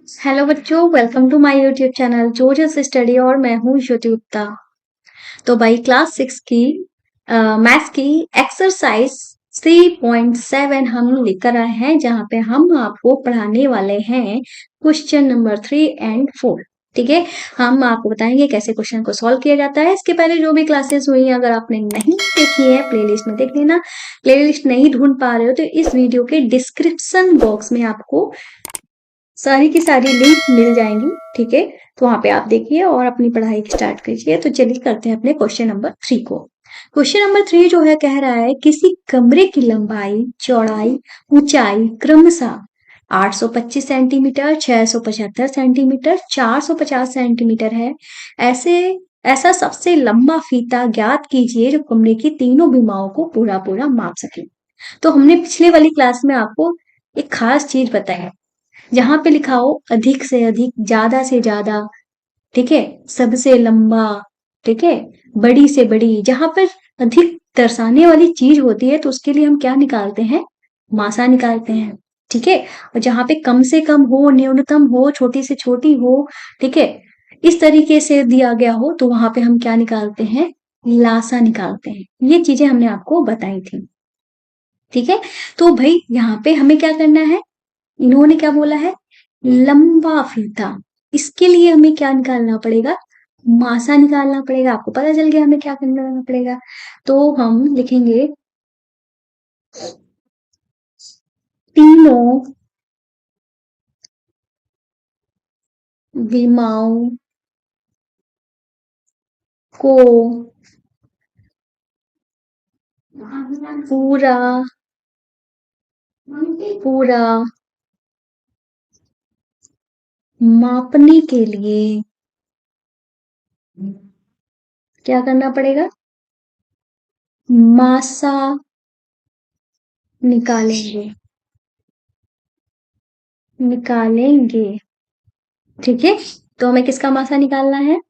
Hello बच्चों, welcome to my YouTube channel Jojas study और मैं हूँ ज्योति गुप्ता। तो भाई क्लास 6 की मैथ्स की एक्सरसाइज 3.7 हम लेकर आए हैं, जहाँ पे हम आपको पढ़ाने वाले हैं क्वेश्चन नंबर 3 और 4। ठीक है, हम आपको बताएंगे कैसे क्वेश्चन को सॉल्व किया जाता है। इसके पहले जो भी क्लासेस हुई हैं, अगर आपने नहीं देखी है प्लेलिस्ट में देख लेना। प्लेलिस्ट नहीं ढूंढ पा रहे हो तो इस वीडियो के डिस्क्रिप्शन बॉक्स में आपको सारी की सारी लिंक मिल जाएंगी। ठीक है, तो वहां पे आप देखिए और अपनी पढ़ाई स्टार्ट कीजिए। तो चलिए करते हैं अपने क्वेश्चन नंबर 3 को। क्वेश्चन नंबर 3 जो है कह रहा है किसी कमरे की लंबाई, चौड़ाई, ऊंचाई क्रमशः 825 सेंटीमीटर, 675 सेंटीमीटर, 450 सेंटीमीटर है। ऐसे ऐसा सबसे लंबा फीता ज्ञात कीजिए जो कमरे की तीनों विमाओं को पूरा पूरा माप सके। तो हमने पिछले वाली क्लास में आपको एक खास चीज बताई है, जहां पे लिखा हो अधिक से अधिक, ज्यादा से ज्यादा, ठीक है, सबसे लंबा, ठीक है, बड़ी से बड़ी, जहां पर अधिक दर्शाने वाली चीज होती है तो उसके लिए हम क्या निकालते हैं? मासा निकालते हैं। ठीक है, और जहां पे कम से कम हो, न्यूनतम हो, छोटी से छोटी हो, ठीक है, इस तरीके से दिया गया हो तो वहां पे हम क्या निकालते हैं? लासा निकालते हैं। ये चीजें हमने आपको बताई थी। ठीक है, तो भाई यहाँ पे हमें क्या करना है? इन्होंने क्या बोला है? लंबा फीता। इसके लिए हमें क्या निकालना पड़ेगा? मासा निकालना पड़ेगा। आपको पता चल गया हमें क्या करना पड़ेगा। तो हम लिखेंगे तीनों विमाओं को पूरा पूरा मापने के लिए क्या करना पड़ेगा? मासा निकालेंगे। निकालेंगे। ठीक है, तो हमें किसका मासा निकालना है?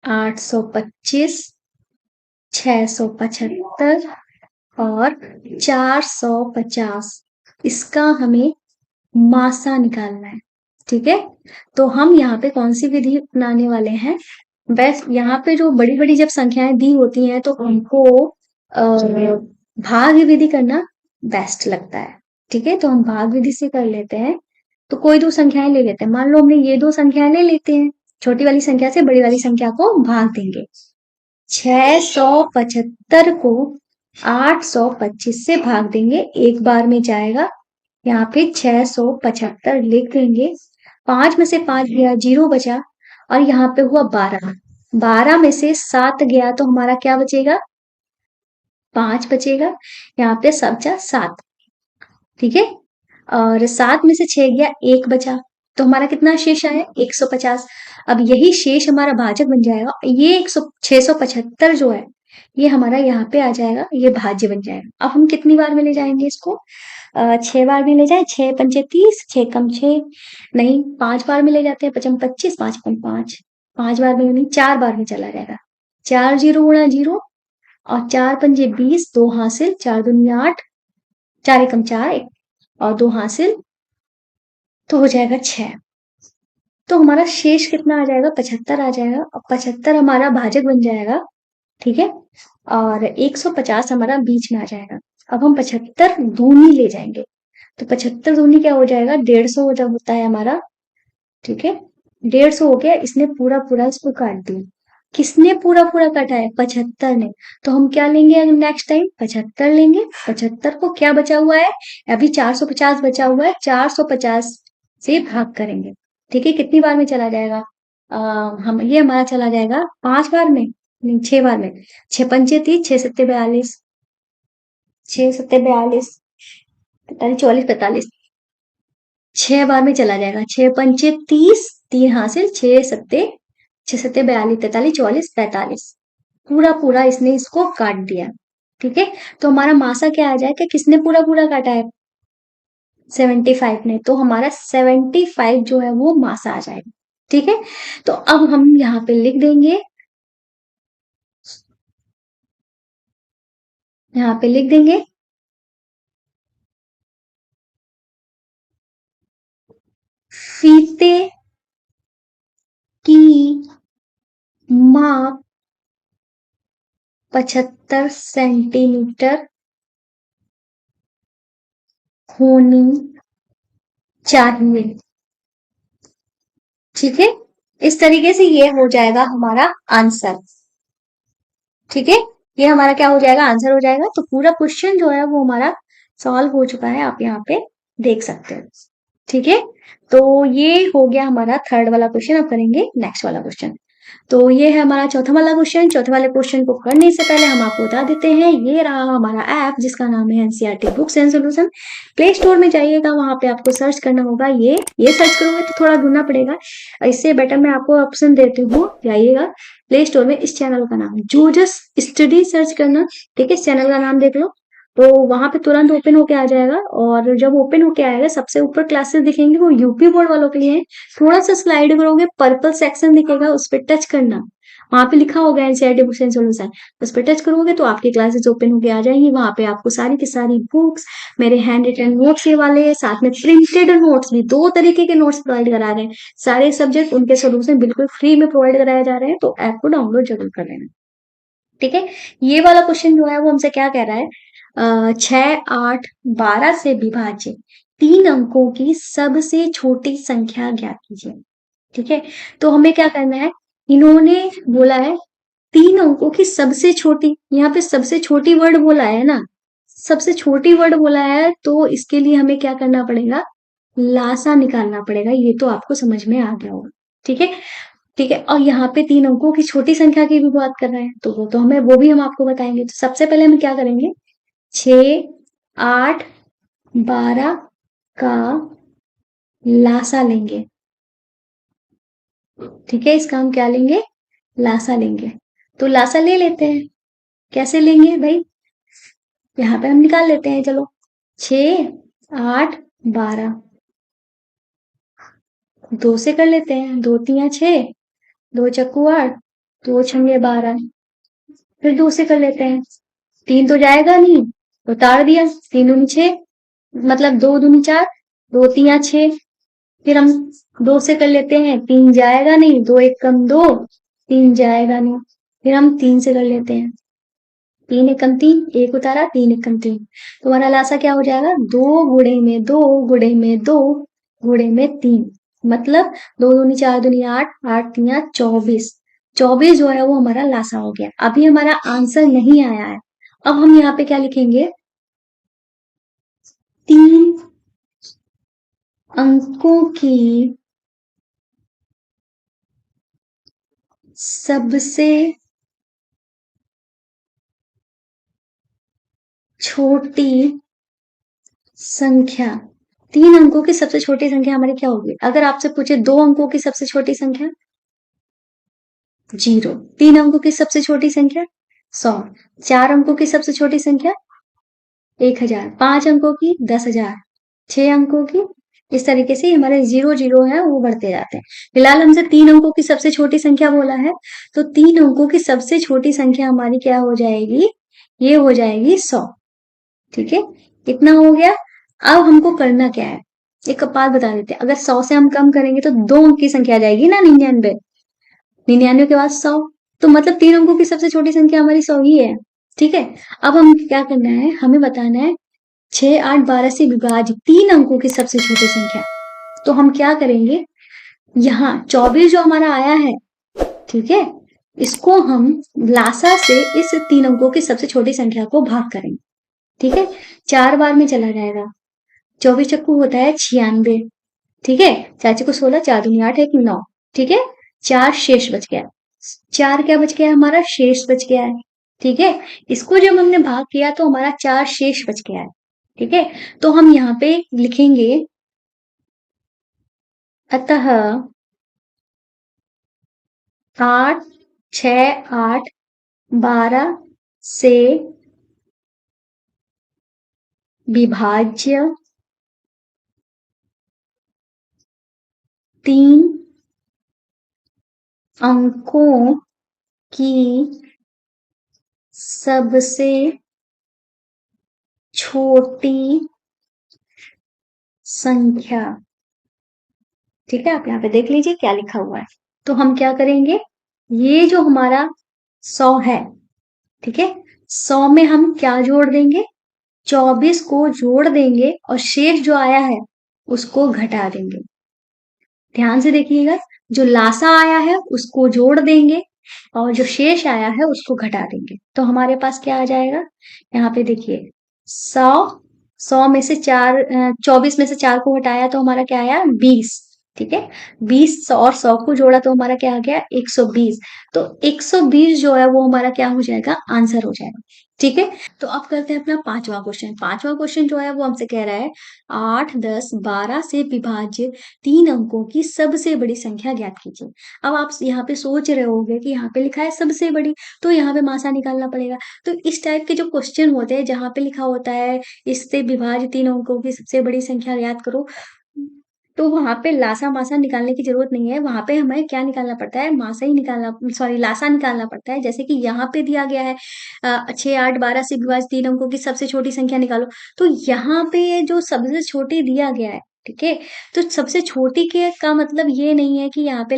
825, 675 और 450। इसका हमें मासा निकालना है। ठीक है, तो हम यहाँ पे कौन सी विधि अपनाने वाले हैं? बस यहाँ पे जो बड़ी बड़ी जब संख्याएं दी होती हैं तो हमको भाग विधि करना बेस्ट लगता है। ठीक है, तो हम भाग विधि से कर लेते हैं। तो कोई दो संख्याएं ले लेते हैं। मान लो हमने ये दो संख्याएं ले लेते हैं, छोटी वाली संख्या से बड़ी वाली संख्या को भाग देंगे। 675 को 825 से भाग देंगे, एक बार में जाएगा। यहाँ पे 675 लिख देंगे। 5 में से 5 गया, 0 बचा। और यहाँ पे हुआ 12। 12 में से 7 गया तो हमारा क्या बचेगा? 5 बचेगा। यहाँ पे सब बचा 7। ठीक है, और 7 में से 6 गया, 1 बचा। तो हमारा कितना शेष आया? 150। अब यही शेष हमारा भाजक बन जाएगा। ये 675 जो है ये हमारा यहाँ पे आ जाएगा, ये भाज्य बन जाएगा। अब हम कितनी बार में ले जाएंगे इसको? 6 बार में ले जाए। 6 पंचे 30, 6 कम 6, नहीं, 5 बार में ले जाते हैं। 5 25, 5 कम 5, 5 बार में नहीं, 4 बार में चला जाएगा। 4 0 गुणा 0 और 4 पंजे 20, 2 हासिल, 4 दूनी 8, 4 एकम 4 और 2 हासिल, तो हो जाएगा 6। तो हमारा शेष कितना आ जाएगा? 75 आ जाएगा। और 75 हमारा भाजक बन जाएगा। ठीक है, और 150 हमारा बीच में आ जाएगा। अब हम 75 दूनी ले जाएंगे तो 75 दूनी क्या हो जाएगा? 150 हो होता है हमारा। ठीक है, 150 हो गया। इसने पूरा पूरा इसको काट दिया। किसने पूरा पूरा काटा है? 75 ने। तो हम क्या लेंगे? नेक्स्ट टाइम 75 लेंगे। 75 को क्या बचा हुआ है? अभी 450 बचा हुआ है, 450 से भाग करेंगे। ठीक है, कितनी बार में चला जाएगा? हम ये हमारा चला जाएगा 5 बार में, नहीं 6 बार में। 6 पंचे 30, 6 सत्ते 42, 6 सत्ते 42, 45, 44, 45। 6 बार में चला जाएगा। 6 पंचे 30, 3 हासिल, 6 सत्ते 42, 43, 44, 45। पूरा पूरा इसने इसको काट दिया। ठीक है, तो हमारा मासा क्या आ जाएगा? किसने पूरा पूरा काटा है? 75 ने। तो हमारा 75 जो है वो मासा आ जाएगा। ठीक है, तो अब हम यहाँ पे लिख देंगे, यहाँ पे लिख देंगे फीते की माप 75 सेंटीमीटर होनी चाहिए। ठीक है, इस तरीके से ये हो जाएगा हमारा आंसर। ठीक है, ये हमारा क्या हो जाएगा, आंसर हो जाएगा। तो पूरा क्वेश्चन जो है वो हमारा सॉल्व हो चुका है, आप यहाँ पे देख सकते हो। ठीक है, तो ये हो गया हमारा थर्ड वाला क्वेश्चन। अब करेंगे नेक्स्ट वाला क्वेश्चन। तो ये है हमारा चौथा वाला क्वेश्चन। चौथे वाले क्वेश्चन को करने से पहले हम आपको बता देते हैं, ये रहा हमारा ऐप जिसका नाम है NCERT books and solution. Play store में जाइएगा, वहां पे आपको सर्च करना होगा, ये सर्च करोगे तो थोड़ा ढूंढना पड़ेगा। इससे बेटर मैं आपको ऑप्शन देती हूँ, जाइएगा प्ले स्टोर में, इस चैनल का नाम जो जस्ट स्टडी सर्च करना। ठीक है, इस चैनल का नाम देख लो, तो वहां पे तुरंत ओपन होके आ जाएगा। और जब ओपन होके आएगा, सबसे ऊपर क्लासेस दिखेंगे, वो यूपी बोर्ड वालों के लिए है। थोड़ा सा स्लाइड करोगे, पर्पल सेक्शन दिखेगा, उस पर टच करना। वहां पे लिखा होगा एनसीईआरटी बुक्स एंड सॉल्यूशन, उस पर टच करोगे तो आपकी क्लासेस ओपन होके आ जाएंगी। वहां पे आपको सारी की सारी बुक्स, मेरे हैंड रिटन नोट्स ये वाले, साथ में प्रिंटेड नोट्स भी, 2 तरीके के नोट्स प्रोवाइड करा रहे हैं। सारे सब्जेक्ट उनके सॉल्यूशन बिल्कुल फ्री में प्रोवाइड कराए जा रहे हैं, तो ऐप को डाउनलोड जरूर कर लेना। ठीक है, ये वाला क्वेश्चन जो है वो हमसे क्या कह रहा है, 6, 8, 12 से विभाज्य 3 अंकों की सबसे छोटी संख्या ज्ञात कीजिए। ठीक है, तो हमें क्या करना है, इन्होंने बोला है 3 अंकों की सबसे छोटी, यहाँ पे सबसे छोटी वर्ड बोला है ना, सबसे छोटी वर्ड बोला है, तो इसके लिए हमें क्या करना पड़ेगा, लासा निकालना पड़ेगा। ये तो आपको समझ में आ गया होगा। ठीक है, ठीक है, और यहाँ पे 3 अंकों की छोटी संख्या की भी बात कर रहे हैं, तो वो भी हम आपको बताएंगे। तो सबसे पहले हम क्या करेंगे, 6, 8, 12 का लासा लेंगे। ठीक है, इसका हम क्या लेंगे, लासा लेंगे। तो लासा ले लेते हैं, कैसे लेंगे भाई, यहाँ पे हम निकाल लेते हैं, चलो। 6, 8, 12, 2 से कर लेते हैं, 2 3 6, 2 चक्कू 8, 2 6 12, फिर 2 से कर लेते हैं, 3 तो जाएगा नहीं, तो उतार दिया, 3 दूनी 6, मतलब 2 दूनी 4, 2 3 6, फिर हम 2 से कर लेते हैं, 3 जाएगा नहीं, 2 1 कम 2, 3 जाएगा नहीं, फिर हम 3 से कर लेते हैं, 3 1 कम 3, 1 उतारा, 3 1 कम 3, तुम्हारा लासा क्या हो जाएगा, 2 गुणे में 2 गुणे में 2 गुणे में 3, मतलब 2 दूनी 4 दूनी 8, 8 3 24, 24 जो है वो हमारा लासा हो गया। अभी हमारा आंसर नहीं आया है, अब हम यहाँ पे क्या लिखेंगे, 3 अंकों की सबसे छोटी संख्या, 3 अंकों की सबसे छोटी संख्या हमारी क्या होगी, अगर आपसे पूछे 2 अंकों की सबसे छोटी संख्या, 0। 3 अंकों की सबसे छोटी संख्या, 100। 4 अंकों की सबसे छोटी संख्या, 1000। 5 अंकों की, 10,000। 6 अंकों की, इस तरीके से हमारे 0 0 है वो बढ़ते जाते हैं। फिलहाल हमसे 3 अंकों की सबसे छोटी संख्या बोला है, तो 3 अंकों की सबसे छोटी संख्या हमारी क्या हो जाएगी, ये हो जाएगी 100। ठीक है, इतना हो गया। अब हमको करना क्या है, एक बात बता देते हैं, अगर 100 से हम कम करेंगे तो 2 अंक की संख्या आ जाएगी ना, 99। 99 के बाद 100, तो मतलब 3 अंकों की सबसे छोटी संख्या हमारी 100 ही है। ठीक है, अब हम क्या करना है, हमें बताना है 6, 8, 12 से विभाज्य 3 अंकों की सबसे छोटी संख्या। तो हम क्या करेंगे, यहाँ 24 जो हमारा आया है, ठीक है, इसको हम लासा से इस 3 अंकों की सबसे छोटी संख्या को भाग करेंगे। ठीक है, 4 बार में चला जाएगा, 24 चक्कू होता है 96। ठीक है, 4 चक्कू 16, 4 दूनी 8, 1 9। ठीक है, 4 शेष बच गया, 4 क्या बच गया, हमारा शेष बच गया है। ठीक है, इसको जब हमने भाग किया तो हमारा 4 शेष बच गया है। ठीक है, तो हम यहाँ पे लिखेंगे, अतः 8, 6, 8, 12 से विभाज्य 3 अंकों की सबसे छोटी संख्या ठीक है, आप यहाँ पे देख लीजिए क्या लिखा हुआ है। तो हम क्या करेंगे, ये जो हमारा 100 है, ठीक है, 100 में हम क्या जोड़ देंगे, 24 को जोड़ देंगे और शेष जो आया है उसको घटा देंगे। ध्यान से देखिएगा, जो लासा आया है उसको जोड़ देंगे और जो शेष आया है उसको घटा देंगे, तो हमारे पास क्या आ जाएगा, यहाँ पे देखिए, 100, 100 में से 24 में से 4 को घटाया तो हमारा क्या आया, 20। ठीक है, 20 और 100 को जोड़ा तो हमारा क्या आ गया, 120। तो 120 जो है वो हमारा क्या हो जाएगा, आंसर हो जाएगा। ठीक है, तो अब करते हैं अपना पांचवा क्वेश्चन। पांचवा क्वेश्चन जो है वो हमसे कह रहा है 8, 10, 12 से विभाज्य 3 अंकों की सबसे बड़ी संख्या ज्ञात कीजिए। अब आप यहाँ पे सोच रहे होंगे कि यहाँ पे लिखा है सबसे बड़ी, तो यहाँ पे मासा निकालना पड़ेगा। तो इस टाइप के जो क्वेश्चन होते हैं जहाँ पे लिखा होता है इससे विभाज्य 3 अंकों की सबसे बड़ी संख्या ज्ञात करो, तो वहां पे लासा मासा निकालने की जरूरत नहीं है। वहां पे हमें क्या निकालना पड़ता है, मासा ही निकालना, सॉरी लासा निकालना पड़ता है। जैसे कि यहाँ पे दिया गया है 6, 8, 12 से विभाज्य 3 अंकों की सबसे छोटी संख्या निकालो, तो यहाँ पे जो सबसे छोटी दिया गया है, ठीक है, तो सबसे छोटी के का मतलब ये नहीं है कि यहाँ पे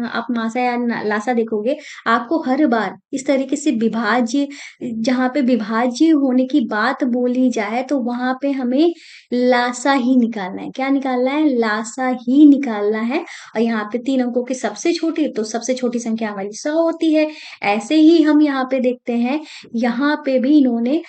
आप मासा या लासा देखोगे। आपको हर बार इस तरीके से विभाज्य, जहाँ पे विभाज्य होने की बात बोली जाए तो वहां पे हमें लासा ही निकालना है। क्या निकालना है, लासा ही निकालना है। और यहाँ पे 3 अंकों की सबसे छोटी, तो सबसे छोटी संख्या हमारी 100 होती है। ऐसे ही हम यहाँ पे देखते हैं, यहाँ पे भी इन्होंने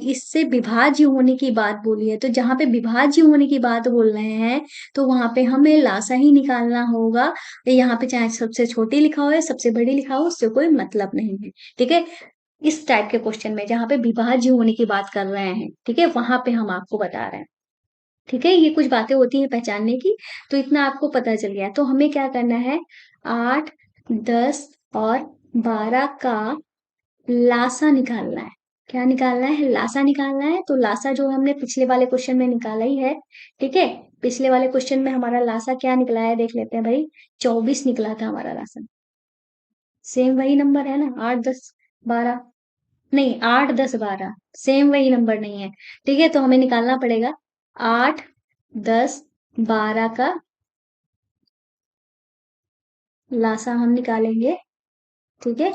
इससे विभाज्य होने की बात बोली है, तो जहां पे विभाज्य होने की बात बोल रहे हैं तो वहां पे हमें लासा ही निकालना होगा। यहाँ पे चाहे सबसे छोटी लिखा हो या सबसे बड़ी लिखा हो, उससे कोई मतलब नहीं है। ठीक है, इस टाइप के क्वेश्चन में जहां पे विभाज्य होने की बात कर रहे हैं, ठीक है, वहां पे हम आपको बता रहे हैं। ठीक है, ये कुछ बातें होती हैं पहचानने की, तो इतना आपको पता चल गया। तो हमें क्या करना है, 8, 10 और 12 का लासा निकालना है। क्या निकालना है, लासा निकालना है। तो लासा जो हमने पिछले वाले क्वेश्चन में निकाला ही है। ठीक है, पिछले वाले क्वेश्चन में हमारा लासा क्या निकला है, देख लेते हैं भाई। 24 निकला था हमारा लासा। सेम वही नंबर है ना, 8, 10, 12, नहीं 8, 10, 12 सेम वही नंबर नहीं है। ठीक है, तो हमें निकालना पड़ेगा 8, 10, 12 का लासा हम निकालेंगे। ठीक है,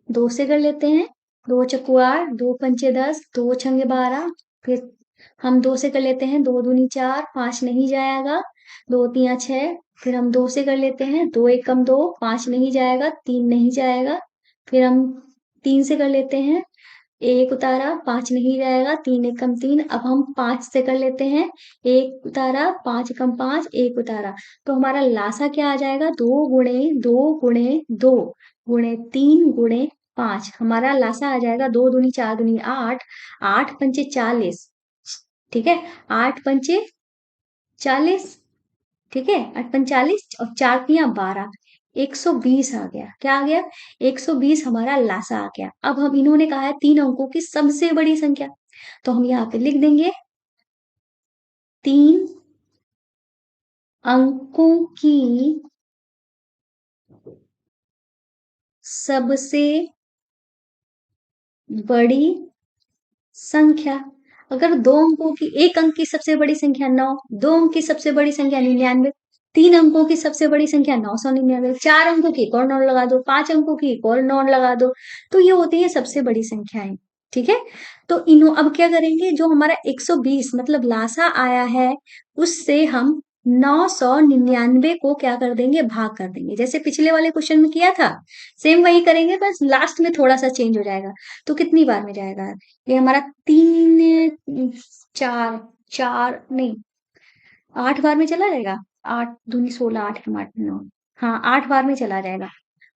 2 से कर लेते हैं, 2 चक्कू 8, 2 पंचे 10, 2 छंगे 12। फिर हम 2 से कर लेते हैं, 2 दूनी 4, 5 नहीं जाएगा, 2 तिया 6। फिर हम 2 से कर लेते हैं, 2 एकम 2, 5 नहीं जाएगा, 3 नहीं जाएगा। फिर हम 3 से कर लेते हैं, 1 उतारा, 5 नहीं जाएगा, 3 एकम 3। अब हम 5 से कर लेते हैं, 1 उतारा, 5 एकम 5, 1 उतारा। तो हमारा लासा क्या आ जाएगा, 2 गुणे 2 गुणे 2 गुणे 3 गुणे 5। हमारा लासा आ जाएगा 2 दूनी 4 दूनी 8, 8 पंचे 40। ठीक है, 8 पंचे 40। ठीक है, 8 पंचे 40 और 4 तिया 12, 120 आ गया। क्या आ गया, 120 हमारा लासा आ गया। अब हम, इन्होंने कहा है 3 अंकों की सबसे बड़ी संख्या, तो हम यहाँ पे लिख देंगे 3 अंकों की सबसे बड़ी संख्या। अगर 2 अंकों की, एक अंक की सबसे बड़ी संख्या 9, 2 अंक की सबसे बड़ी संख्या 99, 3 अंकों की सबसे बड़ी संख्या 999, 4 अंकों की एक और 9 लगा दो, 5 अंकों की एक और 9 लगा दो, तो ये होती है सबसे बड़ी संख्याएं। ठीक है, तो इन्हों अब क्या करेंगे, जो हमारा 120 मतलब लासा आया है, उससे हम 999 को क्या कर देंगे, भाग कर देंगे, जैसे पिछले वाले क्वेश्चन में किया था। सेम वही करेंगे, बस लास्ट में थोड़ा सा चेंज हो जाएगा। तो कितनी बार में जाएगा ये हमारा, 3, 4, 4 नहीं, 8 बार में चला जाएगा। 8 दूनी 16, 8 एकम 8, 9, हाँ 8 बार में चला जाएगा।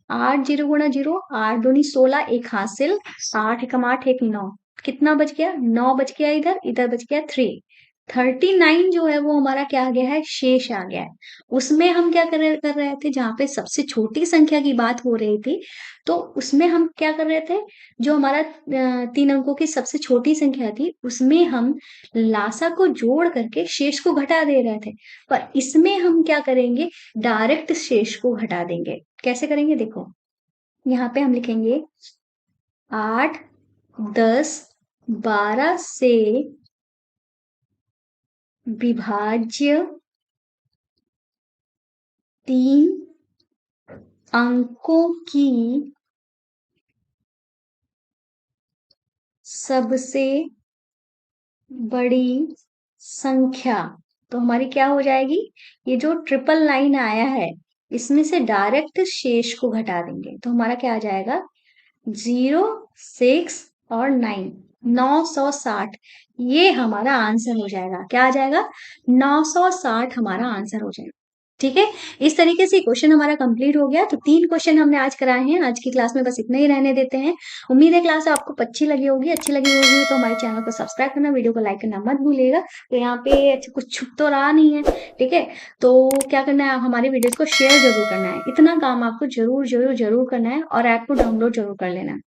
8 जीरो गुणा जीरो, 8 दूनी 16, एक हासिल, 8 एकम 8, एक 9। कितना बच गया, 9 बच गया, इधर इधर बच गया 3। 39 जो है वो हमारा क्या आ गया है, शेष आ गया है। उसमें हम क्या कर रहे थे, जहां पे सबसे छोटी संख्या की बात हो रही थी, तो उसमें हम क्या कर रहे थे, जो हमारा 3 अंकों की सबसे छोटी संख्या थी उसमें हम लासा को जोड़ करके शेष को घटा दे रहे थे। पर इसमें हम क्या करेंगे, डायरेक्ट शेष को घटा देंगे। कैसे करेंगे, देखो यहाँ पे हम लिखेंगे 8, 10, 12 से विभाज्य 3 अंकों की सबसे बड़ी संख्या। तो हमारी क्या हो जाएगी, ये जो 999 आया है इसमें से डायरेक्ट शेष को घटा देंगे तो हमारा क्या आ जाएगा, 0, 6 और 9, 960। ये हमारा आंसर हो जाएगा, क्या आ जाएगा, 960 हमारा आंसर हो जाएगा। ठीक है, इस तरीके से क्वेश्चन हमारा कंप्लीट हो गया। तो 3 क्वेश्चन हमने आज कराए हैं। आज की क्लास में बस इतना ही रहने देते हैं। उम्मीद है क्लास आपको अच्छी लगी होगी। अच्छी लगी होगी तो हमारे चैनल को सब्सक्राइब करना, वीडियो को लाइक करना मत भूलिएगा। तो यहाँ पे अच्छा कुछ छुप तो रहा नहीं है, ठीक है। तो क्या करना है, हमारे वीडियोस को शेयर जरूर करना है। इतना काम आपको जरूर जरूर जरूर करना है और ऐप को डाउनलोड जरूर कर लेना है।